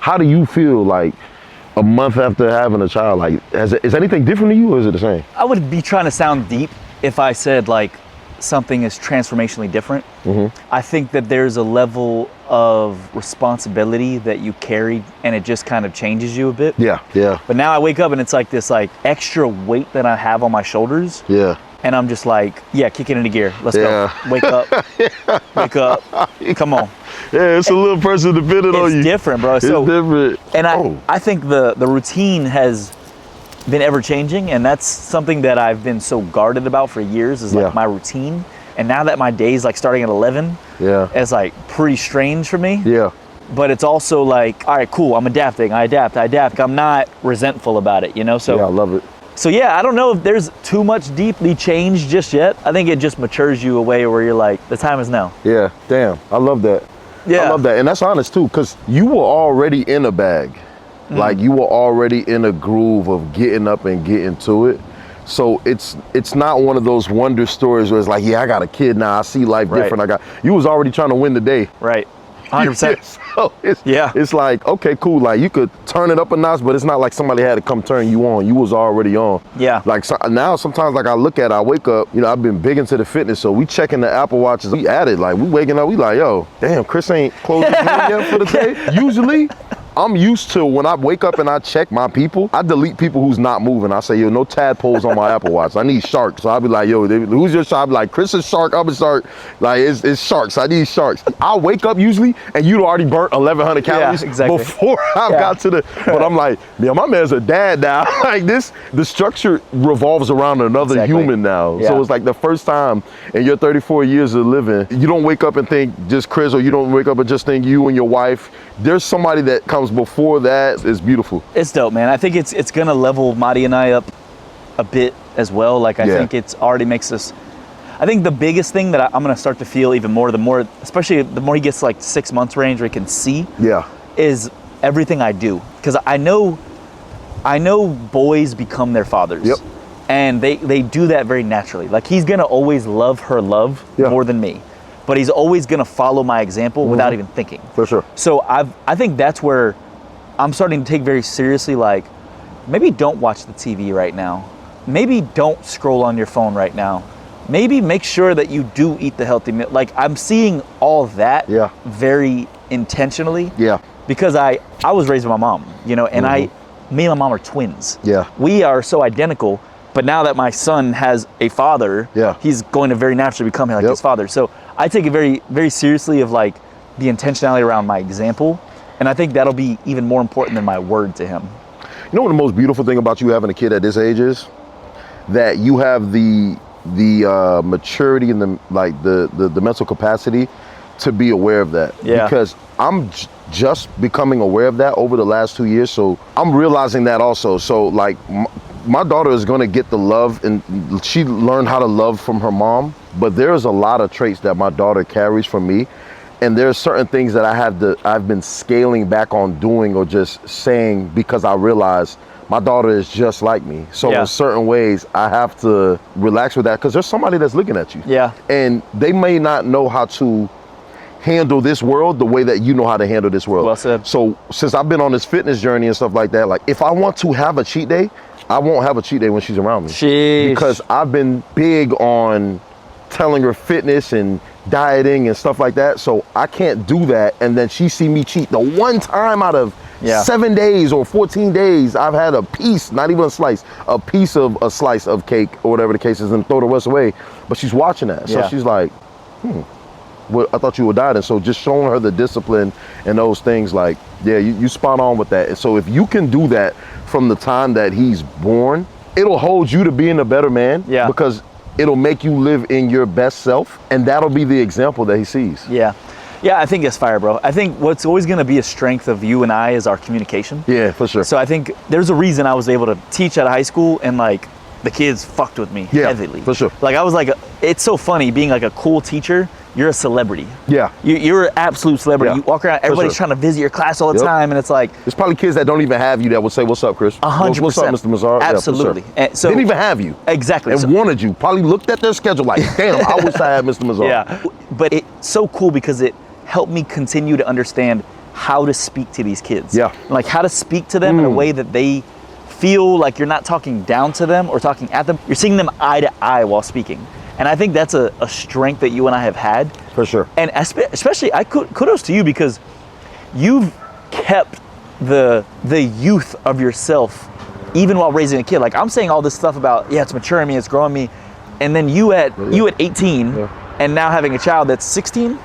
How do you feel like a month after having a child? Like, is anything different to you, or is it the same? I would be trying to sound deep if I said like something is transformationally different. I think that there's a level of responsibility that you carry, and it just kind of changes you a bit. Yeah, yeah, But now I wake up and it's like this like extra weight that I have on my shoulders. yeah. And I'm just like, yeah, kick it into gear. Let's Yeah. go. Wake up. Wake up. Come on. Yeah, it's a little person dependent on you. It's different, bro. It's So, different. and Oh. I think the routine has been ever changing, and that's something that I've been so guarded about for years is like Yeah. my routine. And now that my day's like starting at 11, Yeah. it's like pretty strange for me. Yeah. But it's also like, all right, cool. I'm adapting. I adapt. I'm not resentful about it, you know? So Yeah, I love it. So yeah, I don't know if there's too much deeply change just yet. I think it just matures you a way where you're like, the time is now. Yeah, damn. I love that. Yeah. I love that. And that's honest too, because you were already in a bag. Like you were already in a groove of getting up and getting to it. So it's not one of those wonder stories where it's like, yeah, I got a kid now. I see life Right. different. You was already trying to win the day. Right. 100%. So Yeah. it's like, okay, cool. Like you could turn it up a notch, but it's not like somebody had to come turn you on. You was already on. Yeah. Like so, now sometimes like I look at it, I wake up, you know, I've been big into the fitness. So we checking the Apple Watches. We at it. Like we waking up, we like, yo, damn, Chris ain't closed his game yet for the day. Usually I'm used to when I wake up and I check my people, I delete people who's not moving. I say, yo, no tadpoles on my Apple Watch. I need sharks. So I'll be like, yo, who's your shark? I'll be like, Chris is shark, I'm a shark. Like, it's sharks. I need sharks. I'll wake up usually and you'd already burnt 1,100 calories exactly. before I got to the, but I'm like, yeah, my man's a dad now. Like this, the structure revolves around another Exactly. human now. Yeah. So it's like the first time in your 34 years of living, you don't wake up and think just Chris, or you don't wake up and just think you and your wife. There's somebody that comes before that. It's beautiful. It's dope, man. I think it's gonna level Madi and I up a bit as well. Like I Yeah. think it's already makes us. I think the biggest thing that I'm gonna start to feel even more, especially the more he gets to like 6 months range where he can see, Yeah. is everything I do. Because I know boys become their fathers. Yep. And they do that very naturally. Like he's gonna always love her love Yeah. more than me. But he's always gonna follow my example without even thinking. For sure. So I think that's where I'm starting to take very seriously, like, maybe don't watch the TV right now. Maybe don't scroll on your phone right now. Maybe make sure that you do eat the healthy meal. Like I'm seeing all that Yeah. very intentionally. Yeah. Because I was raised with my mom, you know, and me and my mom are twins. Yeah. We are so identical, but now that my son has a father, Yeah. he's going to very naturally become like Yep. his father. So I take it very, very seriously of like the intentionality around my example. And I think that'll be even more important than my word to him. You know what the most beautiful thing about you having a kid at this age is? That you have the maturity and the mental capacity to be aware of that. Yeah. Because I'm just becoming aware of that over the last 2 years. So I'm realizing that also. So like my daughter is going to get the love, and she learned how to love from her mom. But there's a lot of traits that my daughter carries from me. And there's certain things that I've been scaling back on doing or just saying because I realize my daughter is just like me. So Yeah. in certain ways, I have to relax with that because there's somebody that's looking at you. Yeah. And they may not know how to handle this world the way that you know how to handle this world. Well said. So since I've been on this fitness journey and stuff like that, like if I want to have a cheat day, I won't have a cheat day when she's around me. Sheesh. Because I've been big on telling her fitness and dieting and stuff like that. So I can't do that. And then she see me cheat. The one time out of 7 days or 14 days, I've had a piece, not even a slice, a piece of a slice of cake or whatever the case is, and throw the rest away. But she's watching that. So she's like, well, I thought you were dieting. So just showing her the discipline and those things, like, yeah, you spot on with that. And so if you can do that from the time that he's born, it'll hold you to being a better man. Yeah. Because it'll make you live in your best self, and that'll be the example that he sees. Yeah. Yeah, I think it's fire, bro. I think what's always going to be a strength of you and I is our communication. Yeah, for sure. So I think there's a reason I was able to teach at a high school and like the kids fucked with me heavily. For sure. Like I was like, it's so funny being like a cool teacher. You're a celebrity. Yeah. You're an absolute celebrity. Yeah. You walk around, everybody's trying to visit your class all the time, and it's like there's probably kids that don't even have you that would say, "What's up, Chris?" 100%. What's up, Mr. Mazar? Absolutely. Yeah, And so didn't even have you. Exactly. And wanted you. Probably looked at their schedule like, "Damn, I wish I had Mr. Mazar." Yeah. But it's so cool because it helped me continue to understand how to speak to these kids. Yeah. Like how to speak to them in a way that they feel like you're not talking down to them or talking at them. You're seeing them eye to eye while speaking. And I think that's a strength that you and I have had. For sure. And especially, kudos to you because you've kept the youth of yourself even while raising a kid. Like I'm saying all this stuff about, it's maturing me, it's growing me. And then you at 18 and now having a child that's 16?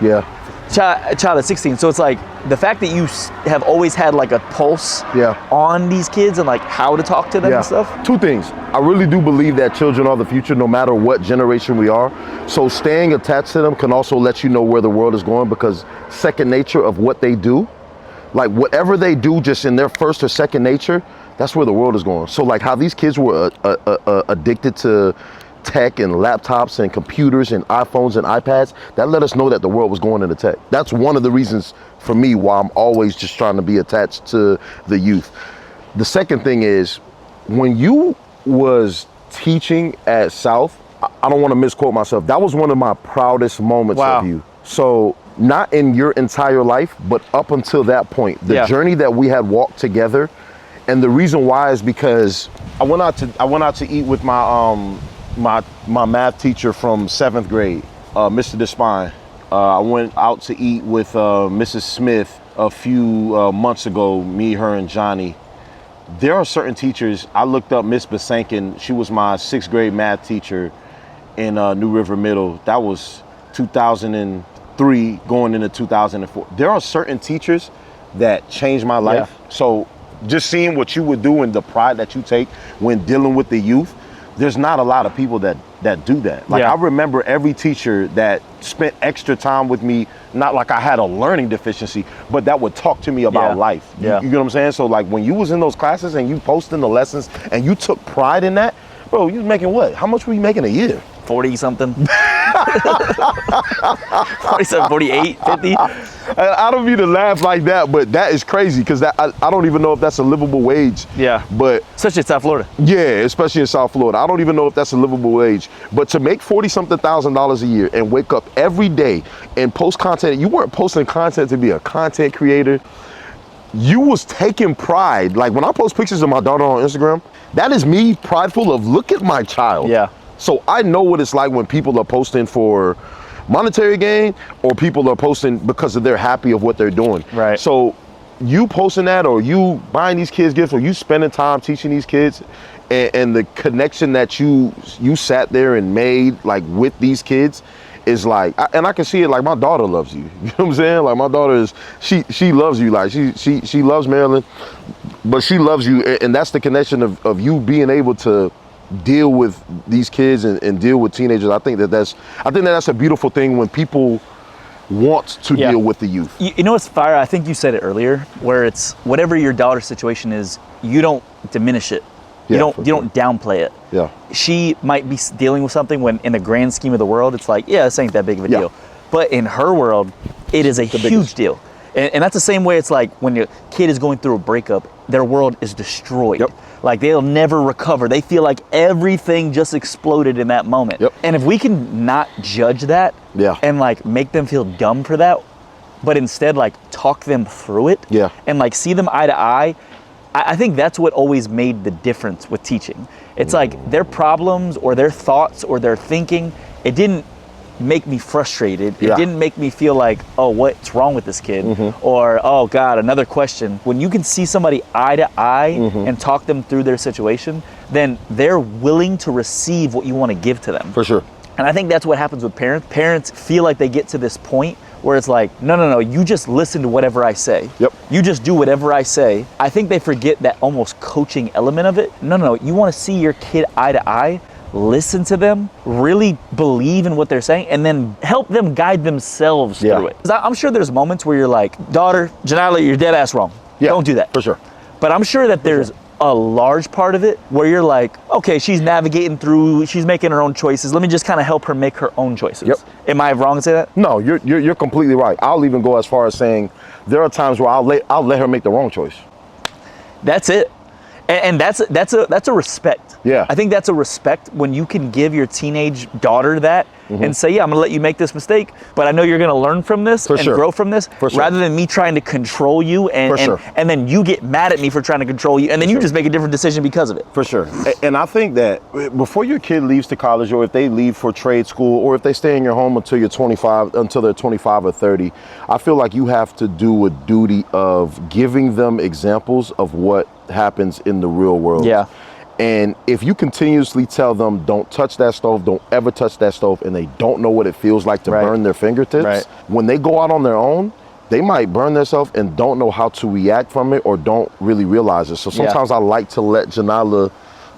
Yeah. A child at 16. So it's like the fact that you have always had like a pulse on these kids and like how to talk to them and stuff. Two things. I really do believe that children are the future no matter what generation we are. So staying attached to them can also let you know where the world is going, because second nature of what they do, like whatever they do just in their first or second nature, that's where the world is going. So like how these kids were addicted to tech and laptops and computers and iPhones and iPads, that let us know that the world was going into tech. That's one of the reasons for me why I'm always just trying to be attached to the youth. The second thing is, when you was teaching at South, I don't want to misquote myself, that was one of my proudest moments of you. So not in your entire life, but up until that point, the journey that we had walked together. And the reason why is because I went out to eat with my math teacher from 7th grade, Mr. Despine. I went out to eat with Mrs. Smith a few months ago, me, her, and Johnny. There are certain teachers, I looked up Miss Besankin, she was my 6th grade math teacher in New River Middle. That was 2003 going into 2004. There are certain teachers that changed my life. So just seeing what you would do and the pride that you take when dealing with the youth, there's not a lot of people that do that. Like I remember every teacher that spent extra time with me, not like I had a learning deficiency, but that would talk to me about life. You get what I'm saying? So like when you was in those classes and you posting the lessons and you took pride in that, bro, you was making what? How much were you making a year? 40 something. 47, 48, 50. I don't mean to laugh like that, but that is crazy because I don't even know if that's a livable wage. Yeah. But especially in South Florida. Yeah, especially in South Florida. I don't even know if that's a livable wage. But to make $40-something thousand a year and wake up every day and post content, you weren't posting content to be a content creator. You was taking pride. Like when I post pictures of my daughter on Instagram, that is me prideful of look at my child. Yeah. So I know what it's like when people are posting for monetary gain or people are posting because they're happy of what they're doing. Right. So you posting that, or you buying these kids gifts, or you spending time teaching these kids, and the connection that you sat there and made like with these kids is like, and I can see it, like my daughter loves you. You know what I'm saying? Like my daughter is, she loves you. Like she loves Maryland, but she loves you. And that's the connection of you being able to deal with these kids and deal with teenagers. I think that's a beautiful thing when people want to deal with the youth. You know what's fire? I think you said it earlier, where it's whatever your daughter's situation is, you don't diminish it. You don't downplay it. Yeah. She might be dealing with something when in the grand scheme of the world, it's like, this ain't that big of a deal. But in her world, it is a huge deal. And that's the same way it's like when your kid is going through a breakup, their world is destroyed. Yep. Like they'll never recover. They feel like everything just exploded in that moment. Yep. And if we can not judge that and like make them feel dumb for that, but instead like talk them through it and like see them eye to eye, I think that's what always made the difference with teaching. It's like their problems or their thoughts or their thinking, it didn't make me frustrated. It didn't make me feel like, oh, what's wrong with this kid? Or, oh God, another question. When you can see somebody eye to eye and talk them through their situation, then they're willing to receive what you want to give to them. For sure. And I think that's what happens with parents. Parents feel like they get to this point where it's like, no, you just listen to whatever I say. Yep. You just do whatever I say. I think they forget that almost coaching element of it. No, you want to see your kid eye to eye, listen to them, really believe in what they're saying, and then help them guide themselves through it. 'Cause I'm sure there's moments where you're like, daughter, Janila, you're dead ass wrong. Don't do that. For sure. But I'm sure that there's a large part of it where you're like, okay, she's navigating through, she's making her own choices. Let me just kind of help her make her own choices. Yep. Am I wrong to say that? No, you're completely right. I'll even go as far as saying there are times where I'll let her make the wrong choice. That's it. And that's a respect. Yeah. I think that's a respect when you can give your teenage daughter that and say, yeah, I'm gonna let you make this mistake, but I know you're gonna learn from this and grow from this, rather than me trying to control you and then you get mad at me for trying to control you, and then you just make a different decision because of it. For sure. And I think that before your kid leaves to college, or if they leave for trade school, or if they stay in your home until they're 25 or 30, I feel like you have to do a duty of giving them examples of what happens in the real world. Yeah. And if you continuously tell them, don't touch that stove, don't ever touch that stove, and they don't know what it feels like to burn their fingertips, when they go out on their own, they might burn themselves and don't know how to react from it, or don't really realize it. So sometimes I like to let Janila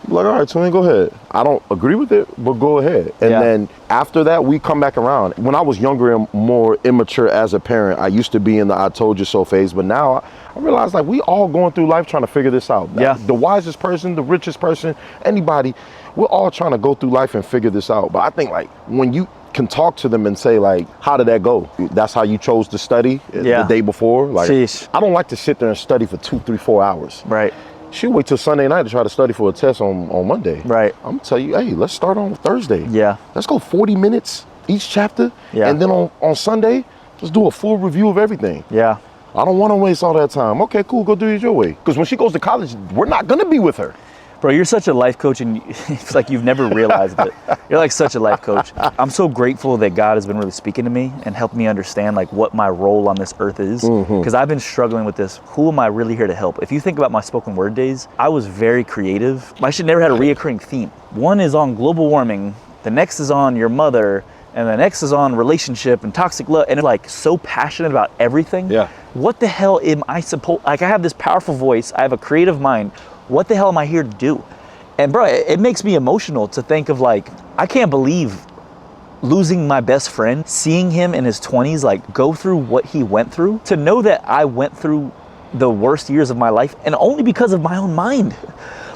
be like, all right, Twin, go ahead. I don't agree with it, but go ahead. And then after that, we come back around. When I was younger and more immature as a parent, I used to be in the I told you so phase, but now I realize, like, we all going through life trying to figure this out. Yeah. The wisest person, the richest person, anybody, we're all trying to go through life and figure this out. But I think, like, when you can talk to them and say, like, how did that go? That's how you chose to study the day before? Like, I don't like to sit there and study for 2, 3, 4 hours. Right. She'll wait till Sunday night to try to study for a test on Monday. Right. I'm gonna tell you, hey, let's start on Thursday. Yeah. Let's go 40 minutes each chapter. Yeah. And then on Sunday, let's do a full review of everything. Yeah. I don't want to waste all that time. Okay, cool, go do it your way. Because when she goes to college, we're not gonna be with her. Bro, you're such a life coach, and it's like you've never realized it. You're like such a life coach. I'm so grateful that God has been really speaking to me and helped me understand, like, what my role on this earth is. Because I've been struggling with this. Who am I really here to help? If you think about my spoken word days, I was very creative. My shit never had a reoccurring theme. One is on global warming, the next is on your mother, and the next is on relationship and toxic love, and like so passionate about everything. Yeah. What the hell am I supposed, like, I have this powerful voice, I have a creative mind. What the hell am I here to do? And bro, it makes me emotional to think of, like, I can't believe losing my best friend, seeing him in his 20s, like, go through what he went through, to know that I went through the worst years of my life, and only because of my own mind.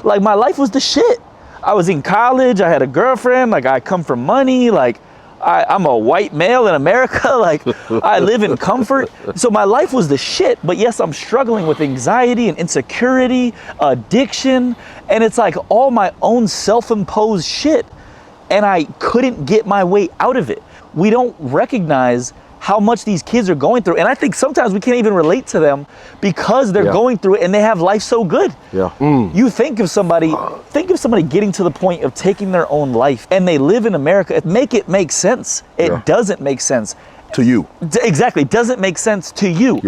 Like, my life was the shit. I was in college, I had a girlfriend, like, I come from money, like, I'm a white male in America, like, I live in comfort. So my life was the shit, but yes, I'm struggling with anxiety and insecurity, addiction, and it's like all my own self-imposed shit, and I couldn't get my way out of it. We don't recognize how much these kids are going through, and I think sometimes we can't even relate to them because they're going through it and they have life so good. You think of somebody getting to the point of taking their own life, and they live in America. Make it make sense. It doesn't make sense to you. Exactly, it doesn't make sense to you.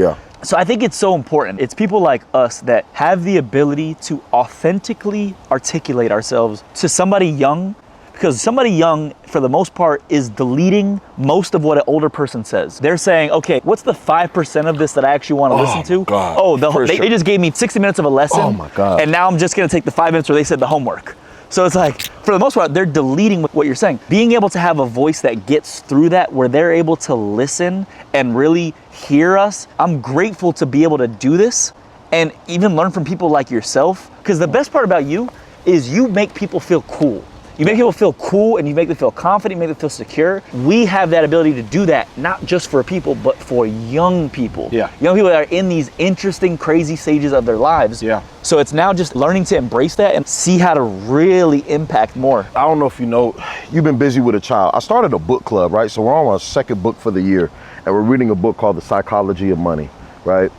So I think it's so important. It's people like us that have the ability to authentically articulate ourselves to somebody young, because somebody young, for the most part, is deleting most of what an older person says. They're saying, okay, what's the 5% of this that I actually want to listen to? God, they just gave me 60 minutes of a lesson. Oh my God. And now I'm just gonna take the 5 minutes where they said the homework. So it's like, for the most part, they're deleting what you're saying. Being able to have a voice that gets through that, where they're able to listen and really hear us. I'm grateful to be able to do this and even learn from people like yourself. Because the best part about you is you make people feel cool. You make people feel cool, and you make them feel confident, you make them feel secure. We have that ability to do that, not just for people, but for young people. Young people that are in these interesting, crazy stages of their lives. So it's now just learning to embrace that and see how to really impact more. I don't know if you know, you've been busy with a child. I started a book club, right? So we're on our second book for the year, and we're reading a book called The Psychology of Money, right?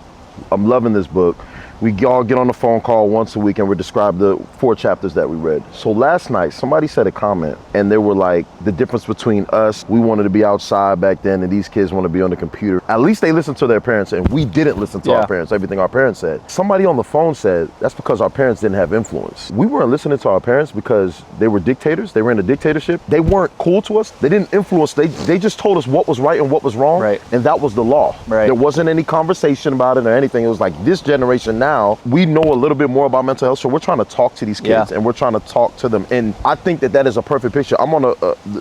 I'm loving this book. We all get on the phone call once a week and we describe the 4 chapters that we read. So last night, somebody said a comment, and they were like, the difference between us, we wanted to be outside back then, and these kids want to be on the computer. At least they listened to their parents, and we didn't listen to our parents, everything our parents said. Somebody on the phone said, that's because our parents didn't have influence. We weren't listening to our parents because they were dictators. They ran a dictatorship. They weren't cool to us. They didn't influence. They just told us what was right and what was wrong. And that was the law. There wasn't any conversation about it or anything. It was like, this generation now, we know a little bit more about mental health, so we're trying to talk to these kids and we're trying to talk to them. And I think that is a perfect picture. I'm on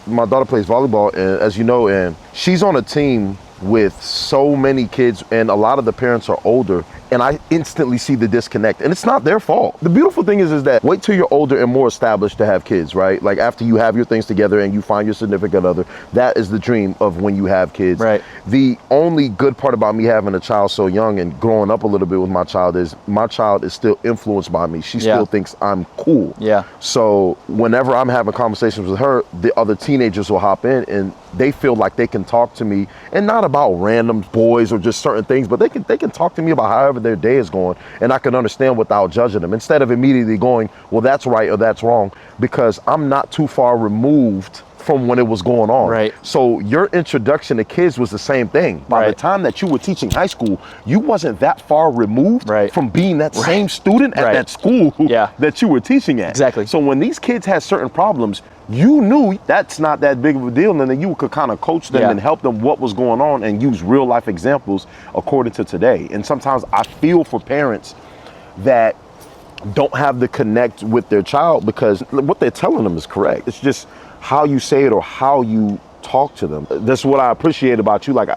my daughter plays volleyball, and, as you know, and she's on a team with so many kids, and a lot of the parents are older, and I instantly see the disconnect, and it's not their fault. The beautiful thing is that wait till you're older and more established to have kids, right? Like after you have your things together and you find your significant other, that is the dream of when you have kids. Right. The only good part about me having a child so young and growing up a little bit with my child is still influenced by me. She still thinks I'm cool. Yeah. So whenever I'm having conversations with her, the other teenagers will hop in and they feel like they can talk to me, and not about random boys or just certain things, but they can talk to me about however their day is going, and I can understand without judging them, instead of immediately going, well, that's right or that's wrong, because I'm not too far removed from when it was going on. Right. So your introduction to kids was the same thing. By the time that you were teaching high school, you wasn't that far removed from being that same student at that school that you were teaching at. Exactly. So when these kids had certain problems, you knew that's not that big of a deal, and then you could kind of coach them and help them what was going on and use real life examples according to today. And sometimes I feel for parents that don't have the connect with their child because what they're telling them is correct. It's just how you say it or how you talk to them. That's what I appreciate about you. Like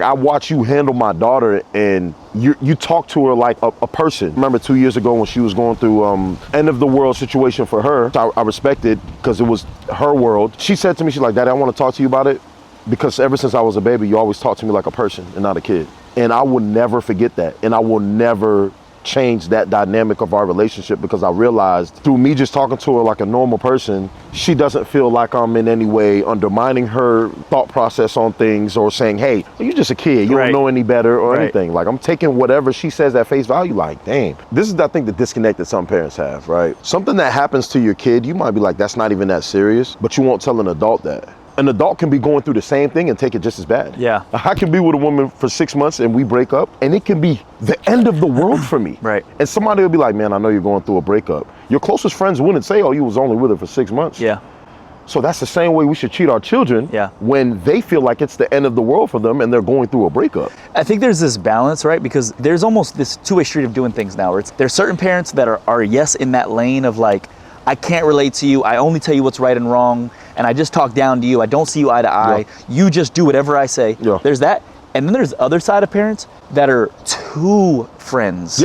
I watch you handle my daughter, and you talk to her like a person. Remember 2 years ago when she was going through end of the world situation for her, I respected because it was her world. She said to me, she's like, Daddy, I want to talk to you about it because ever since I was a baby, you always talk to me like a person and not a kid. And I will never forget that. And I will never change that dynamic of our relationship, because I realized through me just talking to her like a normal person, she doesn't feel like I'm in any way undermining her thought process on things or saying, hey, you're just a kid, you don't know any better or anything. Like I'm taking whatever she says at face value, like, damn. This is, I think, the disconnect that some parents have, right? Something that happens to your kid, you might be like, that's not even that serious, but you won't tell an adult that. An adult can be going through the same thing and take it just as bad. Yeah. I can be with a woman for 6 months and we break up, and it can be the end of the world for me. Right. And somebody will be like, man, I know you're going through a breakup. Your closest friends wouldn't say, oh, you was only with her for 6 months. Yeah. So that's the same way we should treat our children when they feel like it's the end of the world for them and they're going through a breakup. I think there's this balance, right? Because there's almost this two-way street of doing things now, where there's certain parents that are yes in that lane of like, I can't relate to you. I only tell you what's right and wrong. And I just talk down to you. I don't see you eye to eye. You just do whatever I say. There's that. And then there's the other side of parents that are too friends.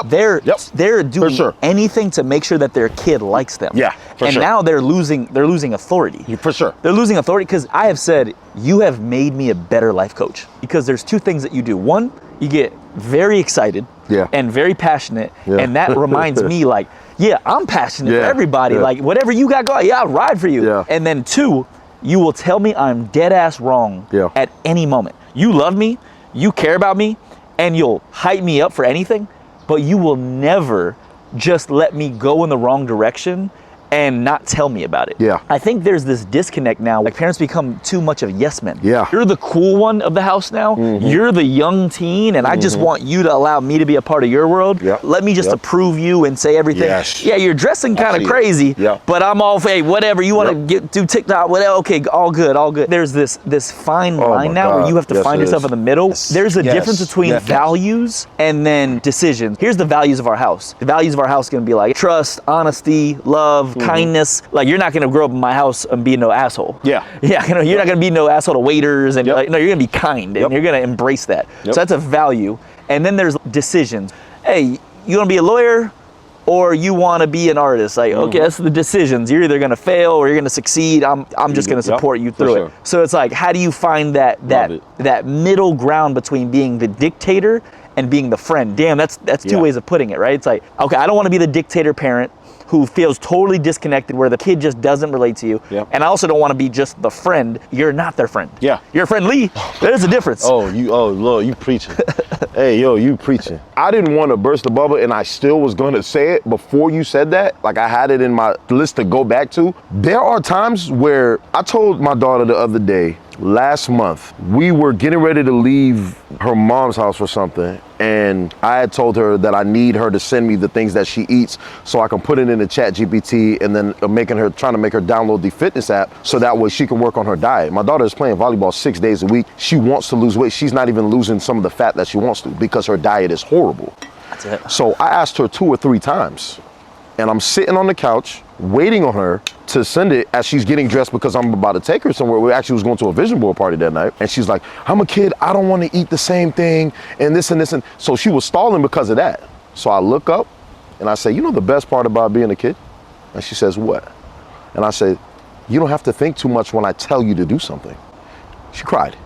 They're doing anything to make sure that their kid likes them. And now they're losing authority. For sure. They're losing authority because I have said, you have made me a better life coach. Because there's two things that you do. One, you get very excited and very passionate. And that reminds me like, yeah, I'm passionate for everybody. Like whatever you got going, I'll ride for you. And then two, you will tell me I'm dead ass wrong at any moment. You love me, you care about me, and you'll hype me up for anything, but you will never just let me go in the wrong direction and not tell me about it. I think there's this disconnect now. Like parents become too much of yes men. You're the cool one of the house now. You're the young teen, and I just want you to allow me to be a part of your world. Let me just approve you and say everything. Yeah, you're dressing kind of crazy, but I'm all, hey, whatever, you want to do TikTok, whatever, okay, all good, all good. There's this fine line now where you have to find yourself in the middle. There's a difference between values and then decisions. Here's the values of our house. The values of our house are gonna be like trust, honesty, love, kindness. Like you're not gonna grow up in my house and be no asshole. You're not gonna be no asshole to waiters, and like, no, you're gonna be kind and you're gonna embrace that. So that's a value. And then there's decisions. Hey, you wanna be a lawyer or you wanna be an artist? Like, okay, that's the decisions. You're either gonna fail or you're gonna succeed. I'm just gonna support you through it. So it's like, how do you find that middle ground between being the dictator and being the friend? Damn, that's two ways of putting it, right? It's like, okay, I don't wanna be the dictator parent who feels totally disconnected, where the kid just doesn't relate to you. And I also don't want to be just the friend. You're not their friend. You're friendly. There's a difference. Lord, you preaching. Hey, yo, you preaching. I didn't want to burst the bubble, and I still was going to say it before you said that. Like I had it in my list to go back to. There are times where I told my daughter the other day, last month, we were getting ready to leave her mom's house for something, and I had told her that I need her to send me the things that she eats so I can put it in the ChatGPT, and then trying to make her download the fitness app so that way she can work on her diet. My daughter is playing volleyball 6 days a week. She wants to lose weight. She's not even losing some of the fat that she wants to because her diet is horrible. That's it. So I asked her 2 or 3 times, and I'm sitting on the couch waiting on her to send it as she's getting dressed because I'm about to take her somewhere. We actually was going to a vision board party that night. And she's like, I'm a kid, I don't want to eat the same thing and this and this. And so she was stalling because of that. So I look up and I say, you know the best part about being a kid? And she says, what? And I said, you don't have to think too much when I tell you to do something. She cried.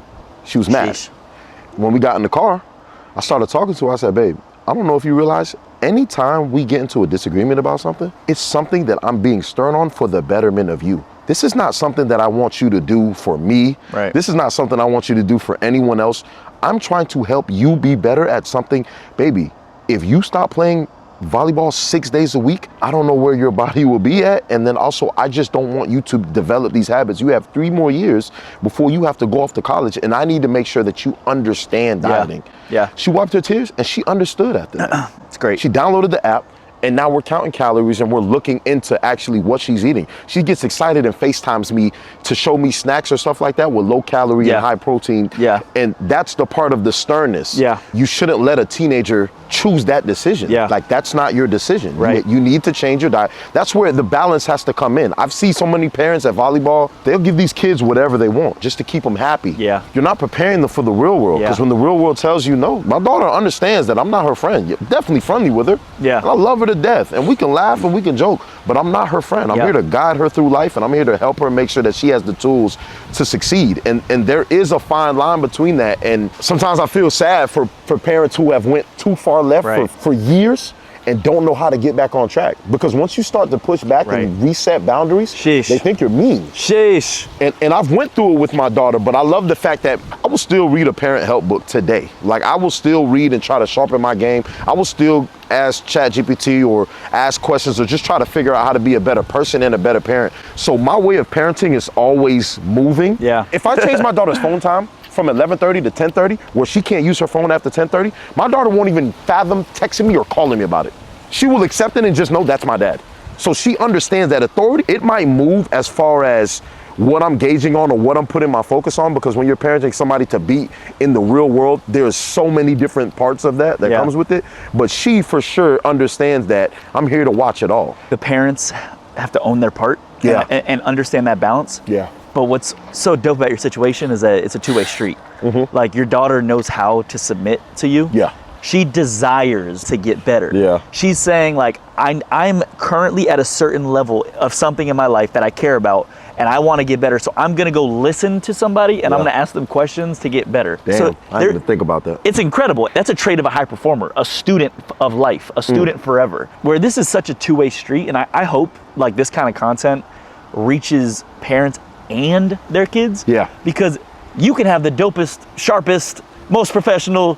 She was mad. Sheesh. When we got in the car, I started talking to her. I said, babe, I don't know if you realize, anytime we get into a disagreement about something, it's something that I'm being stern on for the betterment of you. This is not something that I want you to do for me. Right. This is not something I want you to do for anyone else. I'm trying to help you be better at something. Baby, if you stop playing volleyball 6 days a week, I don't know where your body will be at. And then also, I just don't want you to develop these habits. You have 3 more years before you have to go off to college. And I need to make sure that you understand dieting. Yeah. She wiped her tears and she understood after that. It's great. She downloaded the app. And now we're counting calories and we're looking into actually what she's eating. She gets excited and FaceTimes me to show me snacks or stuff like that with low calorie and high protein. Yeah. And that's the part of the sternness. Yeah. You shouldn't let a teenager choose that decision. Yeah. Like, that's not your decision. Right. You need to change your diet. That's where the balance has to come in. I've seen so many parents at volleyball, they'll give these kids whatever they want just to keep them happy. Yeah. You're not preparing them for the real world. Because when the real world tells you no, my daughter understands that I'm not her friend. You're definitely friendly with her. Yeah. And I love her to death. And we can laugh and we can joke, but I'm not her friend. I'm here to guide her through life, and I'm here to help her make sure that she has the tools to succeed. And there is a fine line between that. And sometimes I feel sad for parents who have went too far left for years and don't know how to get back on track. Because once you start to push back and reset boundaries, they think you're mean. Sheesh. And I've went through it with my daughter, but I love the fact that I will still read a parent help book today. Like, I will still read and try to sharpen my game. I will still ask ChatGPT or ask questions or just try to figure out how to be a better person and a better parent. So my way of parenting is always moving. Yeah. If I change my daughter's phone time from 11:30 to 10:30, where she can't use her phone after 10:30, my daughter won't even fathom texting me or calling me about it. She will accept it and just know that's my dad. So she understands that authority. It might move as far as what I'm gauging on or what I'm putting my focus on, because when you're parenting somebody to be in the real world, there's so many different parts of that comes with it. But she for sure understands that I'm here to watch it all. The parents have to own their part and understand that balance. Yeah. But what's so dope about your situation is that it's a two-way street. Like, your daughter knows how to submit to you. Yeah. She desires to get better. Yeah. She's saying, like, I'm currently at a certain level of something in my life that I care about, and I want to get better. So I'm going to go listen to somebody, and I'm going to ask them questions to get better. Damn, so I didn't even think about that. It's incredible. That's a trait of a high performer, a student of life, a student forever, where this is such a two-way street. And I hope, like, this kind of content reaches parents and their kids. Yeah. Because you can have the dopest, sharpest, most professional,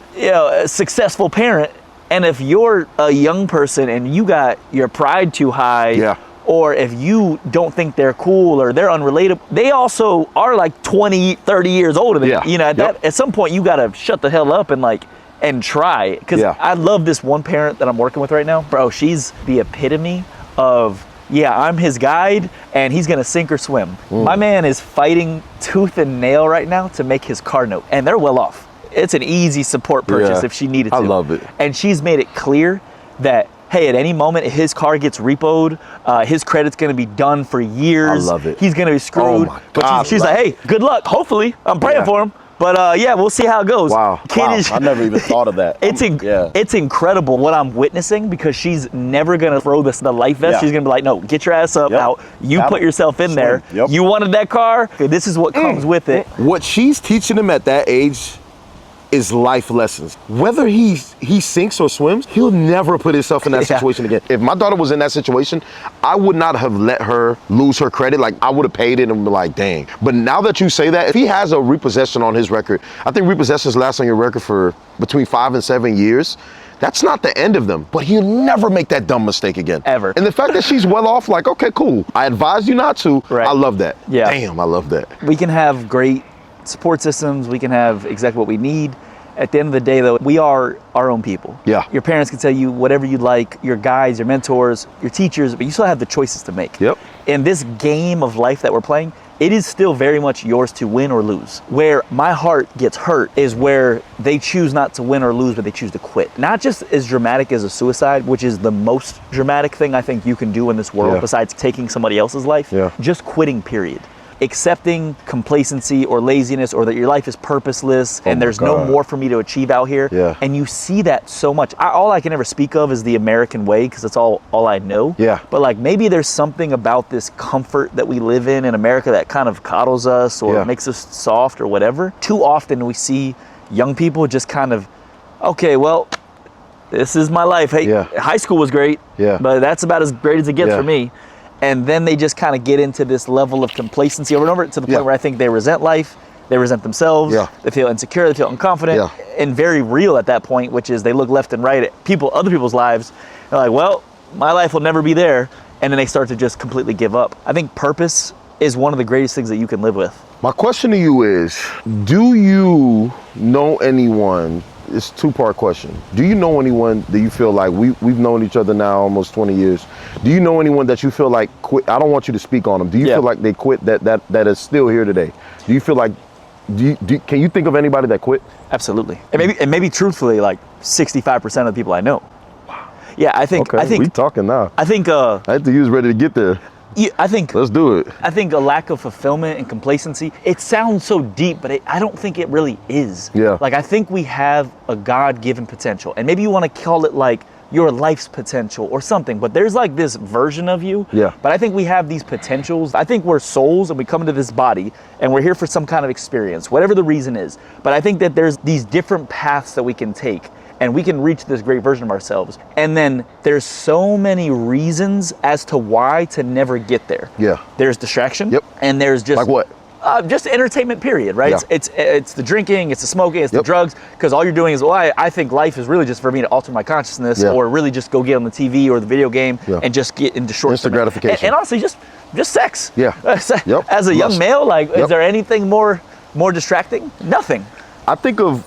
successful parent, and if you're a young person and you got your pride too high, or if you don't think they're cool or they're unrelatable, they also are like 20, 30 years older than you. You know, at some point you gotta shut the hell up and try. Because I love this one parent that I'm working with right now. Bro, she's the epitome of, I'm his guide and he's gonna sink or swim. My man is fighting tooth and nail right now to make his car note, and they're well off. It's an easy support purchase if she needed to. I love it. And she's made it clear that, hey, at any moment, if his car gets repoed, his credit's gonna be done for years. I love it. He's gonna be screwed. Oh my God, but she's like, hey, good luck. Hopefully, I'm praying for him. But we'll see how it goes. Wow. I never even thought of that. It's incredible what I'm witnessing, because she's never gonna throw the life vest. She's gonna be like, no, get your ass up out. You put yourself in there. You wanted that car. Okay, this is what comes with it. What she's teaching him at that age is life lessons. Whether he sinks or swims, he'll never put himself in that situation again. If my daughter was in that situation, I would not have let her lose her credit. Like, I would have paid it and be like, dang. But now that you say that, if he has a repossession on his record, I think repossessions last on your record for between 5 and 7 years. That's not the end of them, but he'll never make that dumb mistake again. Ever. And the fact that she's well off, like, okay, cool. I advise you not to. Right. I love that. Yeah. Damn, I love that. We can have great support systems. We can have exactly what we need. At the end of the day, though, we are our own people. Yeah. Your parents can tell you whatever you'd like, your guides, your mentors, your teachers, but you still have the choices to make. Yep. In this game of life that we're playing, it is still very much yours to win or lose. Where my heart gets hurt is where they choose not to win or lose, but they choose to quit. Not just as dramatic as a suicide, which is the most dramatic thing I think you can do in this world besides taking somebody else's life. Just quitting, period. Accepting complacency or laziness, or that your life is purposeless and there's no more for me to achieve out here. And you see that so much. All I can ever speak of is the American way, because that's all I know. But like, maybe there's something about this comfort that we live in America that kind of coddles us or makes us soft or whatever. Too often we see young people just kind of, okay, well, this is my life. Hey, high school was great, but that's about as great as it gets for me. And then they just kind of get into this level of complacency over and over, to the point where I think they resent life, they resent themselves, they feel insecure, they feel unconfident, and very real at that point, which is they look left and right at other people's lives. They're like, well, my life will never be there. And then they start to just completely give up. I think purpose is one of the greatest things that you can live with. My question to you is, do you know anyone? It's a two-part question. Do you know anyone that you feel like we've known each other now almost 20 years? Do you know anyone that you feel like quit? I don't want you to speak on them. Do you feel like they quit that is still here today? Do you feel like, can you think of anybody that quit? Absolutely. And maybe truthfully, like 65% of the people I know. Wow. Yeah, I think we talking now. I think I had to use ready to get there. Yeah, I think let's do it. I think a lack of fulfillment and complacency, it sounds so deep, but I don't think it really is. Like, I think we have a God-given potential, and maybe you want to call it like your life's potential or something, but there's like this version of you. But I think we have these potentials. I think we're souls and we come into this body and we're here for some kind of experience, whatever the reason is. But I think that there's these different paths that we can take, and we can reach this great version of ourselves. And then there's so many reasons as to why to never get there. There's distraction. And there's just like what? Just entertainment, period, right? It's the drinking, it's the smoking, it's the drugs, because all you're doing is, well, I think life is really just for me to alter my consciousness, or really just go get on the TV or the video game and just get into short instant gratification. And honestly, just sex. As a young male, like, is there anything more distracting? Nothing. I think of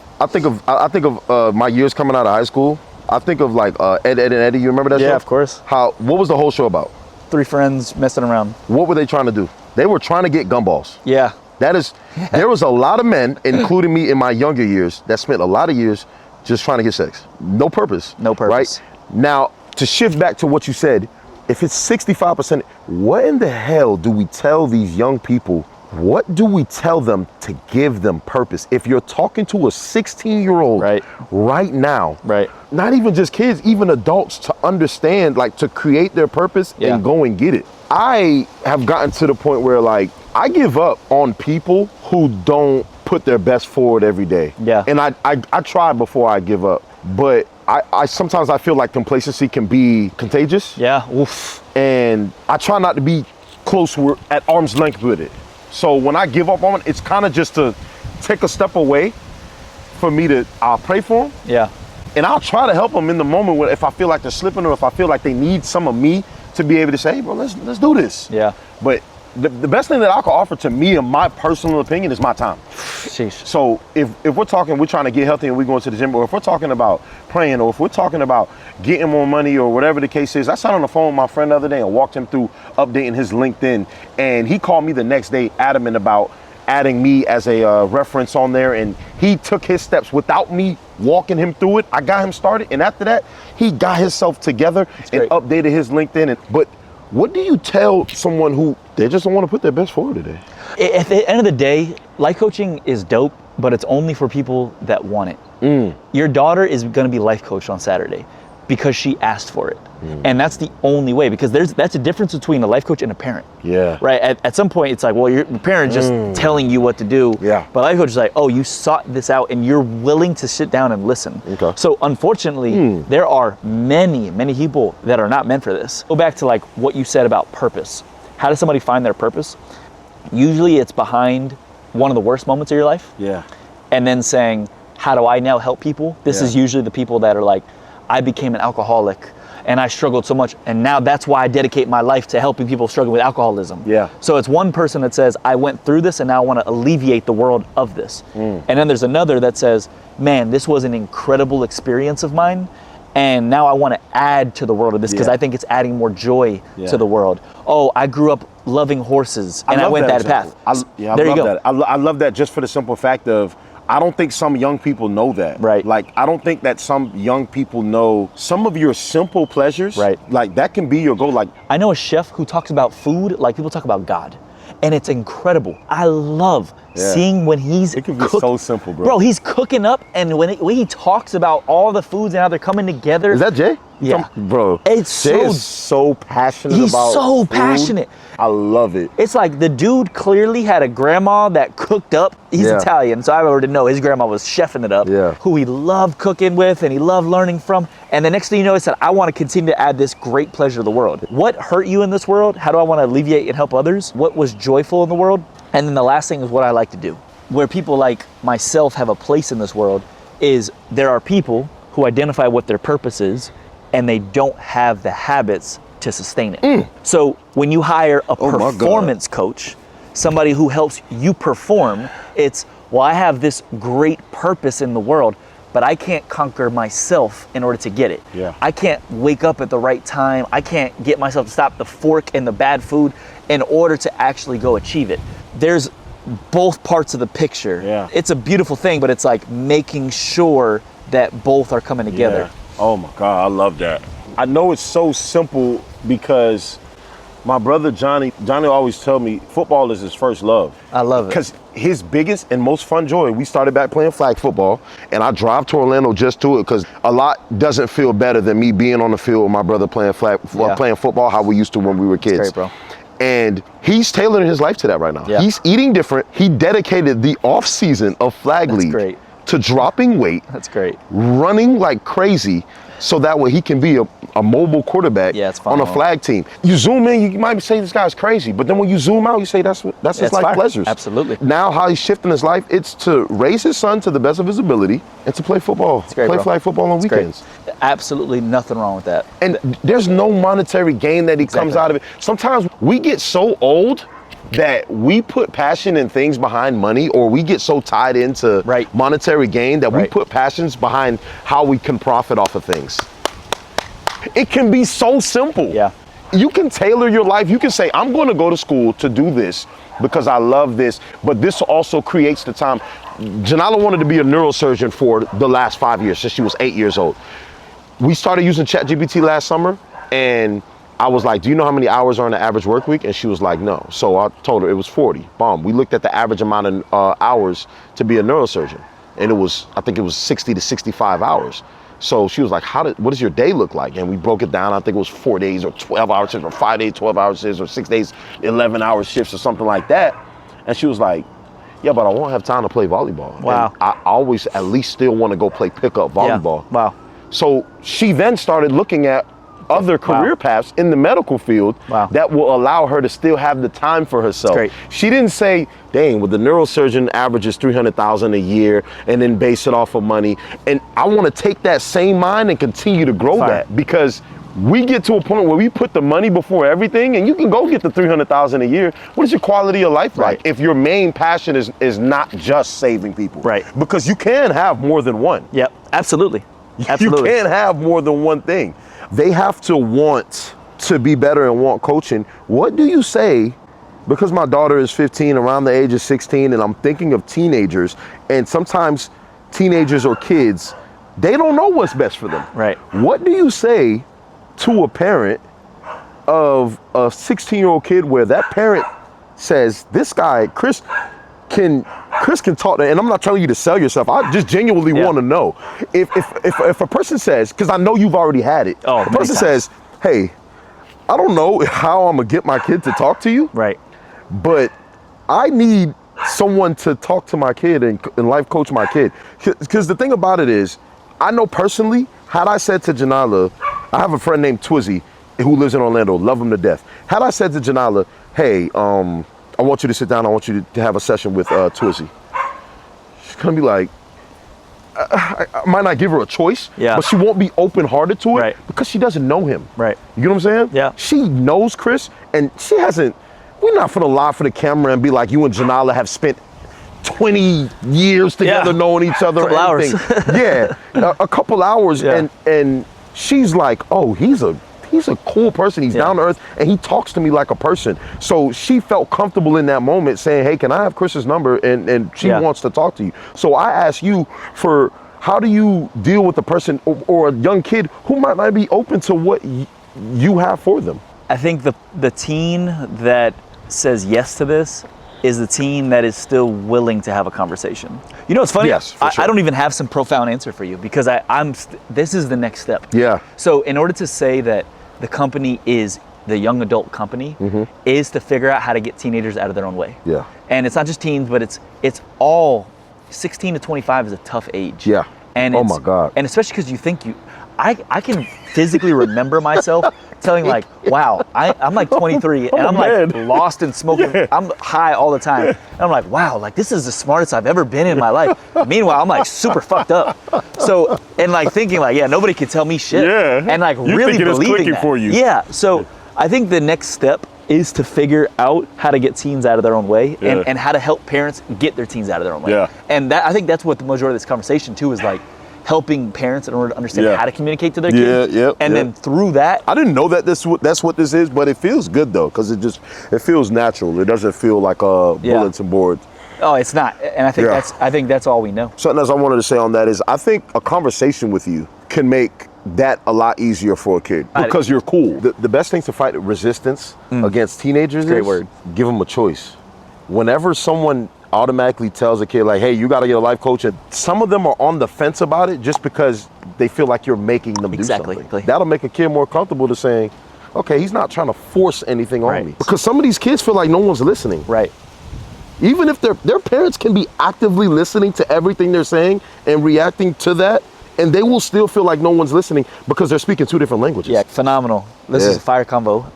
my years coming out of high school. I think of like Ed, Ed and Eddie. You remember that show? Yeah, of course. What was the whole show about? 3 friends messing around. What were they trying to do? They were trying to get gumballs. There was a lot of men, including me in my younger years, that spent a lot of years just trying to get sex. No purpose. Right? Now, to shift back to what you said, if it's 65%, what in the hell do we tell these young people? What do we tell them to give them purpose? If you're talking to a 16-year-old right now, not even just kids, even adults, to understand, like, to create their purpose and go and get it. I have gotten to the point where, like, I give up on people who don't put their best forward every day. And I try before I give up. But I sometimes I feel like complacency can be contagious. And I try not to be close at arm's length with it. So when I give up on it, it's kind of just to take a step away for me I'll pray for them. And I'll try to help them in the moment if I feel like they're slipping, or if I feel like they need some of me to be able to say, hey, bro, let's do this. But the best thing that I can offer, to me, in my personal opinion, is my time. So if we're talking, we're trying to get healthy and we're going to the gym, or if we're talking about praying, or if we're talking about getting more money, or whatever the case is. I sat on the phone with my friend the other day and walked him through updating his LinkedIn, and he called me the next day adamant about adding me as a reference on there, and he took his steps without me walking him through it. I got him started, and after that, he got himself together and updated his LinkedIn. But what do you tell someone who they just don't want to put their best forward today? At the end of the day, life coaching is dope, but it's only for people that want it. Your daughter is going to be life coached on Saturday because she asked for it. And that's the only way, because that's a difference between a life coach and a parent. Right? At some point, it's like, well, your parent just telling you what to do. But life coach is like, oh, you sought this out and you're willing to sit down and listen. So unfortunately, there are many, many people that are not meant for this. Go back to like what you said about purpose. How does somebody find their purpose? Usually it's behind one of the worst moments of your life. And then saying, how do I now help people? This is usually the people that are like, I became an alcoholic and I struggled so much, and now that's why I dedicate my life to helping people struggle with alcoholism. So it's one person that says, I went through this and now I want to alleviate the world of this. And then there's another that says, man, this was an incredible experience of mine, And now I want to add to the world of this because I think it's adding more joy to the world. Oh, I grew up loving horses and I went that path. There you go. I love that just for the simple fact of, I don't think some young people know that. Right. Like, I don't think that some young people know some of your simple pleasures. Right. Like, that can be your goal. Like, I know a chef who talks about food like people talk about God. And it's incredible. I love seeing when he's it can be so simple, bro. Bro, he's cooking up, and when he talks about all the foods and how they're coming together. Is that Jay? Yeah. Bro, It's Jay so, is so passionate he's about so food. passionate. I love it. It's like the dude clearly had a grandma that cooked up. He's Italian, so I already know his grandma was chefing it up. Yeah. Who he loved cooking with and he loved learning from. And the next thing you know, he said, I want to continue to add this great pleasure to the world. What hurt you in this world? How do I want to alleviate and help others? What was joyful in the world? And then the last thing is what I like to do. Where people like myself have a place in this world is there are people who identify what their purpose is and they don't have the habits to sustain it. So when you hire a performance coach, somebody who helps you perform, it's, well, I have this great purpose in the world, but I can't conquer myself in order to get it. Yeah. I can't wake up at the right time. I can't get myself to stop the fork and the bad food in order to actually go achieve it. There's both parts of the picture. Yeah. It's a beautiful thing, but it's like making sure that both are coming together. Yeah. Oh my God, I love that. I know it's so simple because my brother Johnny always tell me football is his first love. I love it. Because his biggest and most fun joy, we started back playing flag football, and I drive to Orlando just to it because a lot doesn't feel better than me being on the field with my brother playing playing football how we used to when we were kids. That's great, bro. And he's tailoring his life to that right now. Yeah. He's eating different. He dedicated the off season of Flag League great. to dropping weight. That's great. Running like crazy, so that way he can be a mobile quarterback it's on a fun. flag team. You zoom in, you might say this guy's crazy, but then when you zoom out, you say that's his life fire. pleasures. Absolutely. Now how he's shifting his life, it's to raise his son to the best of his ability and to play football. Great, play bro. flag football on weekends. Great. Absolutely nothing wrong with that. And there's no monetary gain that he comes out of it. Sometimes we get so old that we put passion in things behind money, or we get so tied into monetary gain that we put passions behind how we can profit off of things. It can be so simple. Yeah. You can tailor your life. You can say, I'm going to go to school to do this because I love this, but this also creates the time. Janala wanted to be a neurosurgeon for the last 5 years, since she was 8 years old. We started using ChatGPT last summer, and I was like, do you know how many hours are in the average work week? And she was like, no. So I told her it was 40. Boom. We looked at the average amount of hours to be a neurosurgeon, and I think it was 60 to 65 hours. So she was like, what does your day look like? And we broke it down. I think it was 4 days or 12-hour shifts, or 5 days, 12-hour shifts, or 6 days, 11-hour shifts, or something like that. And she was like, yeah, but I won't have time to play volleyball. Wow. And I always at least still want to go play pickup volleyball. Yeah. Wow. So she then started looking at other career paths in the medical field that will allow her to still have the time for herself. Great. She didn't say, dang, well, the neurosurgeon averages $300,000 a year and then base it off of money. And I want to take that same mind and continue to grow that, because we get to a point where we put the money before everything, and you can go get the $300,000 a year. What is your quality of life like if your main passion is not just saving people? Right. Because you can have more than one. Yep. Absolutely. Absolutely. You can't have more than one thing. They have to want to be better and want coaching. What do you say? Because my daughter is 15, around the age of 16, and I'm thinking of teenagers, and sometimes teenagers or kids, they don't know what's best for them. Right. What do you say to a parent of a 16-year-old kid where that parent says, this guy, Chris can talk to, and I'm not telling you to sell yourself. I just genuinely want to know if a person says, because I know you've already had it. Oh, a person says, hey, I don't know how I'm gonna get my kid to talk to you. Right. But I need someone to talk to my kid and life coach my kid. Because the thing about it is, I know personally, had I said to Janala, I have a friend named Twizzy who lives in Orlando, love him to death. Had I said to Janala, hey, I want you to sit down, I want you to have a session with Twizzy. She's gonna be like, I might not give her a choice, but she won't be open-hearted to it because she doesn't know him. Right. You know what I'm saying? Yeah. She knows Chris, and she hasn't, we're not gonna lie for the camera and be like, you and Janala have spent 20 years together knowing each other. Couple hours. Yeah, a couple hours, and she's like, oh, he's a cool person. He's down to earth, and he talks to me like a person. So she felt comfortable in that moment saying, hey, can I have Chris's number? And she wants to talk to you. So I ask you for, how do you deal with a person or a young kid who might not be open to what you have for them? I think the teen that says yes to this is the teen that is still willing to have a conversation. You know, it's funny. Yes, for sure. I don't even have some profound answer for you because this is the next step. Yeah. So in order to say that the company is the young adult company is to figure out how to get teenagers out of their own way. Yeah. And it's not just teens, but it's all 16 to 25 is a tough age. Yeah. And oh my God. And especially because you think I can physically remember myself telling like, wow, I'm like 23 and I'm like lost in smoking. Yeah. I'm high all the time. And I'm like, wow, like this is the smartest I've ever been in my life. Meanwhile, I'm like super fucked up. So, and like thinking like, yeah, nobody can tell me shit. Yeah. And like you really believing that. For you. Yeah. So I think the next step is to figure out how to get teens out of their own way and how to help parents get their teens out of their own way. Yeah. And that, I think that's what the majority of this conversation too is like, helping parents in order to understand how to communicate to their kids. And then through that. I didn't know that that's what this is, but it feels good though, because it feels natural. It doesn't feel like bulletin boards. Oh, it's not. And I think that's all we know. Something else I wanted to say on that is I think a conversation with you can make that a lot easier for a kid because you're cool. The best thing to fight resistance against teenagers Great is word. Give them a choice. Whenever someone automatically tells a kid like, hey, you got to get a life coach, and some of them are on the fence about it just because they feel like you're making them do something. That'll make a kid more comfortable to saying, okay, he's not trying to force anything on me. Because some of these kids feel like no one's listening. Right. Even if their parents can be actively listening to everything they're saying and reacting to that, and they will still feel like no one's listening because they're speaking two different languages. Yeah, phenomenal. This is a fire convo.